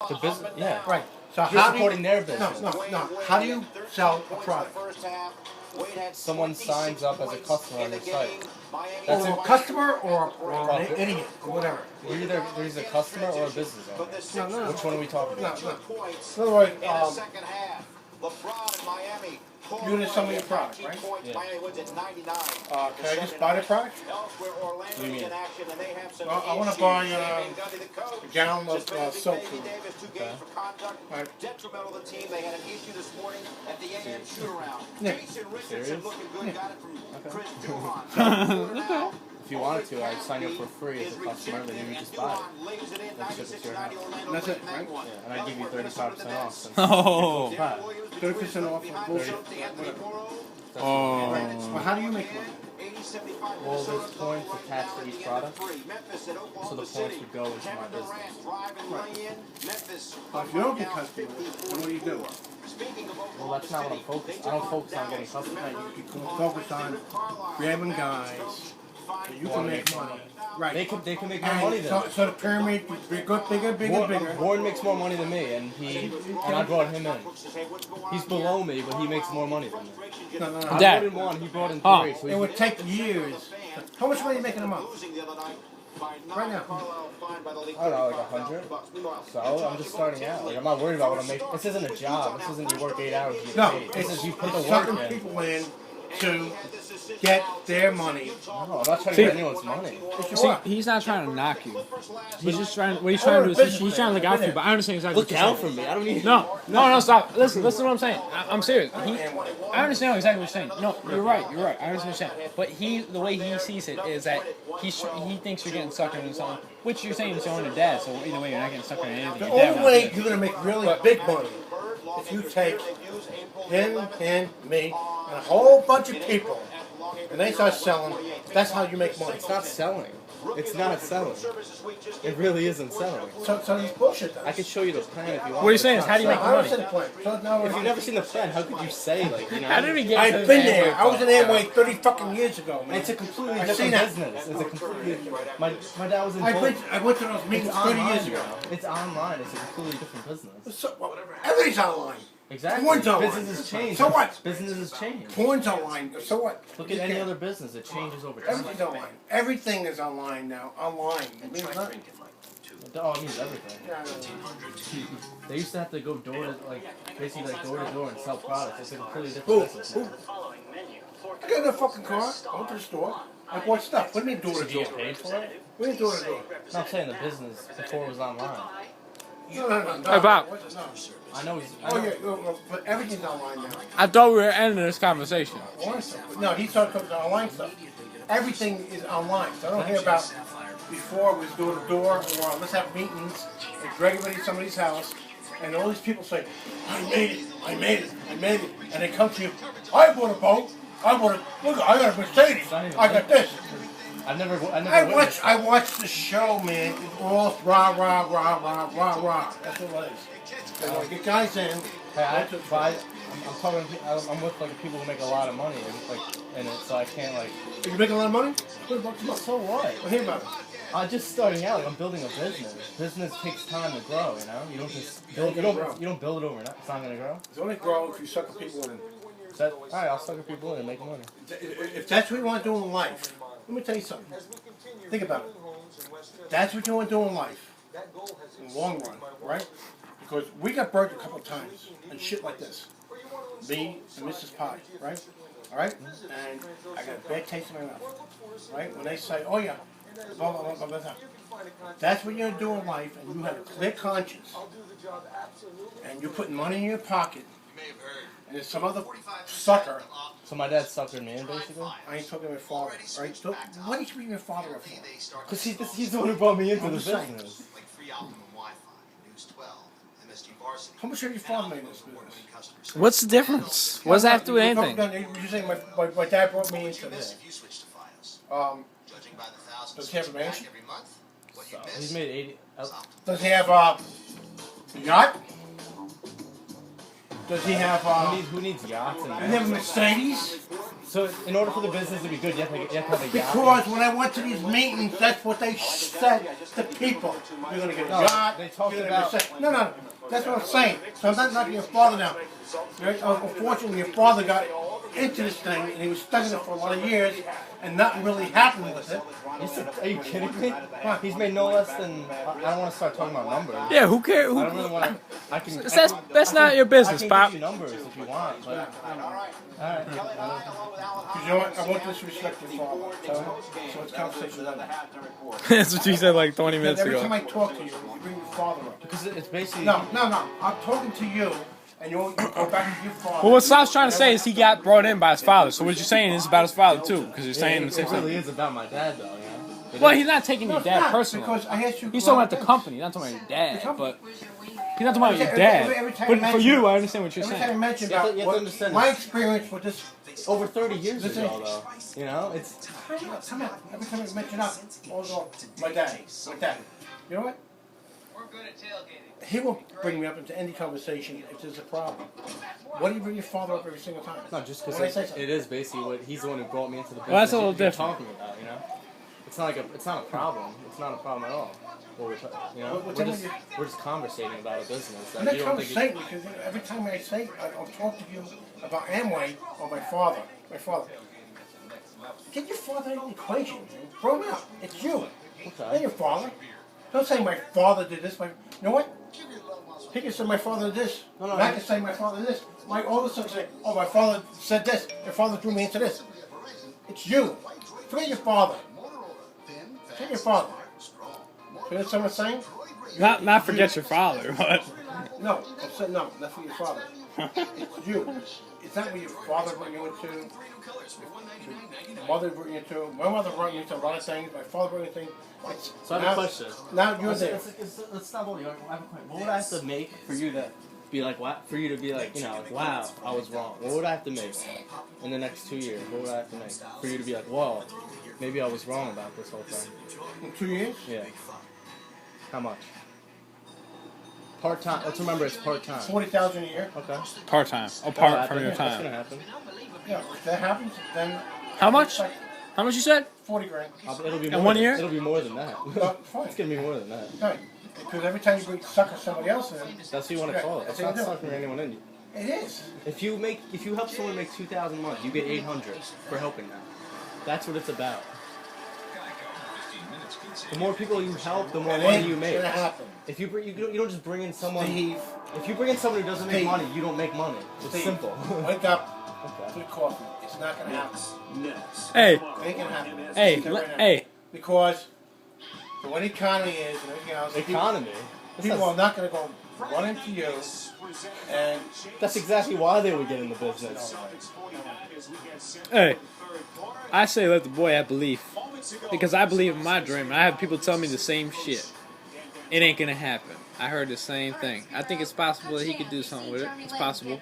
The business, yeah. Right. So You're how do you, supporting their business. no. How do you sell a product? Someone signs up as a customer on your site. That's That's a customer or an idiot or whatever. You're either a customer or a business owner. No. Which one are we talking about? No. In other words, you're going to sell me a product, right? Yeah. Can I just buy the product? What do you mean? Well, I want to buy a gallon of soap food. Okay. Right. Detrimental to the team. They had an issue this morning at the AM shoot-around. Yeah. Jason Richardson Serious? looking good. Got it from Chris Okay. Duhon. If you wanted to, I'd sign you up for free as a customer, then you would just buy it. And ship it to your house. That's it, right? Yeah, and I'd give you 35% off. Since Oh. it's fat. 30% off. Bullshit. That's Oh. Well, how do you make money? Well, there's points attached to each product, so the points would go into my business. Well, if you don't get customers, then what do you do? Well, that's not what I'm focused on. I don't focus on getting customers. You can focus on grabbing guys so you can make money. Right. They can make more money than me. So the pyramid gets bigger. Warren makes more money than me, and I brought him in. He's below me, but he makes more money than me. No. I Dad. brought in one, he brought in Huh. three. So It would take years. How much money are you making a month? Right now. I don't know, like 100. So I'm just starting out. Like I'm not worried about what I'm making. This isn't a job. This isn't you work 8 hours. You get No, paid. This is you put the it's work sucking in. people in to get their money. No, I'm not trying to See- get anyone's money. See, he's not trying to knock you. He's just trying. What he's trying to do is he's trying to look out for you. But I understand exactly. Look what you're out saying. for me. I don't need. No, stop. Listen to what I'm saying. I'm serious. I understand exactly what you're saying. No, you're right. I understand what you're saying. But the way he sees it is that he thinks you're getting sucked into something, which you're saying is your own dad. So either way, you're not getting sucked into anything. The Your dad only wants way it. you're going to make really big money if you take him, me, and a whole bunch of people, and they start selling. That's how you make money. It's not selling. It's not selling. It really isn't selling. So it's bullshit. Then. I can show you the plan if you want. What are you It's saying? not How do you make selling. I money? don't see the point. So now If you've never seen the plan, how could you say like you know? How did we get? I've been there. I was in Amway 30 fucking years ago, man. It's a completely I've different seen that. business. It's a completely. My dad was in. I both. went to those meetings It's 30 online years ago. now. It's online. It's a completely different business. So, well, everything's online. Exactly. Porn's online. Business has changed. So what? Business has changed. Porn's online. So what? Look at any other business. It changes over time. Everything's online. Everything is online now. Online. It means nothing. Oh, it means everything. Yeah, I know. They used to have to go door to basically like door to door and sell products. It's a completely Who? different business. now. I got in a fucking car. I went to the store. I bought stuff. What do you mean door Did to you door? get paid for it? What do you mean door to door? No, I'm saying the business before it was online. No. Hey, Bob. No. I know he's. I Oh know, yeah, but everything's online now. I thought we were ending this conversation. Online stuff. No, he's talking about the online stuff. Everything is online. So I don't hear about before it was door to door or let's have meetings at Gregory somebody's house and all these people say, I made it, and they come to you, I bought a boat, look, I got a Mercedes, I got this. I never witnessed I watched the show, man. It's all rah. That's all it is. They want to get guys in. Hey, I'm with like people who make a lot of money and like in it, so I can't like. Are you making a lot of money? $100 a month. So what? Well, hear about it. I'm just starting out. Like I'm building a business. Business takes time to grow. You know, you don't just build. You don't build it overnight. It's not gonna grow. It's only grow if you sucker people in. So all right, I'll sucker people in and make money. If that's what you want to do in life, let me tell you something. Think about it. That's what you want to do in life, in the long run, right? Because we got burnt a couple times and shit like this. Me and Mrs. Pie, right? All right? And I got a bad taste in my mouth, right? When they say, oh yeah, blah, blah, blah, blah, blah. That's what you're going to do in life, and you have a clear conscience. And you're putting money in your pocket. And there's some other sucker. So my dad suckered me in basically. I ain't talking to my father, right? So why do you bring your father up for? Because he's the one who brought me into the I'm just saying. business. How much have your father made in this business? What's the difference? What does that have to do with anything? You're saying my dad brought me into this. Does he have a mansion? So he's made 80. Does he have a yacht? Does he have, Who needs yachts? does he have a Mercedes? So in order for the business to be good, you have to have a yacht. Because when I went to these meetings, that's what they said to people. You're going to get a yacht. They talked you're about... gonna get no, that's what I'm saying. So I'm not knocking your father now. Right? Unfortunately, your father got into this thing, and he was stuck in it for a lot of years, and nothing really happened with it. Are you kidding me? He's made no less than... I don't want to start talking about numbers. Yeah, who cares? I don't really want to... That's not your business, I Pop. can give you numbers if you want, but... Alright. Because you know what? I won't disrespect your father. So it's conversation done. That's what you said like 20 minutes Every time ago. I talk to you, you bring your father up. Because it's basically... No. I'm talking to you, and you go back to your father. Well, what Slav's trying to say is he got brought in by his father. So what you're saying is about his father too, because you're saying the same It really thing. is about my dad, though, you know? Well, he's not taking No, your it's dad not, personally. because I asked you. He's talking about the company, not talking about your dad. But he's not talking about your Every dad. time But I for mention- you, I understand what you're Every time I saying. mention You have to about what understand my this. experience with this, Over 30 years Listen. ago, though. You know? It's... come on. Every time I mention up, also my dad. You know what? He will bring me up into any conversation if there's a problem. Why do you bring your father up every single time? No, just When I say because something. it is basically what... He's the one who brought me into the business. Well, that's a little you're different. talking about, you know? It's not a problem. It's not a problem at all. What we're you know? What We're time just, are we're just conversating about a business. I'm That not you don't think... conversating because every time I say, I'll talk to you about Amway or my father. Get your father in the equation, man. Throw him out. It's you. Okay. Not your father. Don't say my father did this. You know what? He can say my father did this. No, I can say my father did this. My older son can say, oh, my father said this. Your father drew me into this. It's you. Forget your father. Forget your father. You know what I'm saying? Not forget your father, but No, I'm saying no, not for your father. It's you. It's not what your father brought you into. Your mother brought you into. My mother brought you into a lot of things. My father brought you into things. So I have a question. Now you're there. Let's stop holding. I have a question. What would I have to make for you to be like, for you to be like, you know, like, wow, I was wrong? What would I have to make in the next 2 years? What would I have to make for you to be like, whoa, maybe I was wrong about this whole thing? In 2 years? Yeah. How much? Part-time. Let's remember it's part-time. 40,000 a year. Okay. part-time, That'll apart from happen. your That's gonna time. happen. Yeah, if that happens, then How much? it's like How much you said? 40 grand. It'll be In more 1 than- year? It'll be more than that. But fine. It's gonna be more than that. Right. Because every time you bring sucker somebody else in, That's what you want to call it. It's That's what not you do. sucking anyone in. it is. If you help someone make 2,000 a month, you get 800 for helping them. That's what it's about. The more people you help, the more It money ain't you make. gonna happen. If you don't just bring in someone. Steve, If you bring in someone who doesn't make Steve. money, you don't make money. It's Steve, simple. wake up. Okay. Put coffee. It's not gonna happen. Hey, It ain't gonna happen. hey, It's never gonna happen. hey. Because the way the economy is and everything else, Economy. people are not gonna go run into you and That's exactly why they would get in the business. Hey, I say let the boy have belief. Because I believe in my dream. And I have people tell me the same shit. It ain't gonna happen. I heard the same thing. I think it's possible that he could do something with it. It's possible.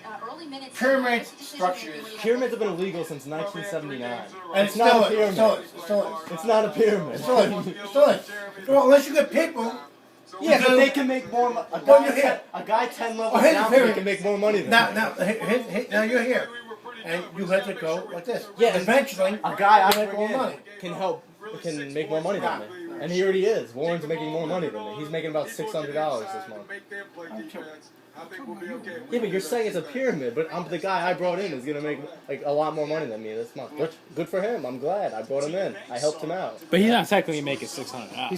pyramid structures. Pyramids have been illegal since 1979. And It's not a pyramid. Still is. It's not a pyramid. Still is. Well, unless you get people. Yeah, but do- they can make more. Well, you're here. A guy 10 levels Oh, here's the down pyramid. can make more money than Now, me. now you're here, and you have to go like this. Yeah, Eventually, A guy I you make bring more in money. can make more money than me. And he already is. Warren's making more money than me. He's making about $600 this month. Yeah, but you're saying it's a pyramid, but the guy I brought in is gonna make like a lot more money than me this month. Good for him. I'm glad I brought him in. I helped him out. But he's not technically making $600.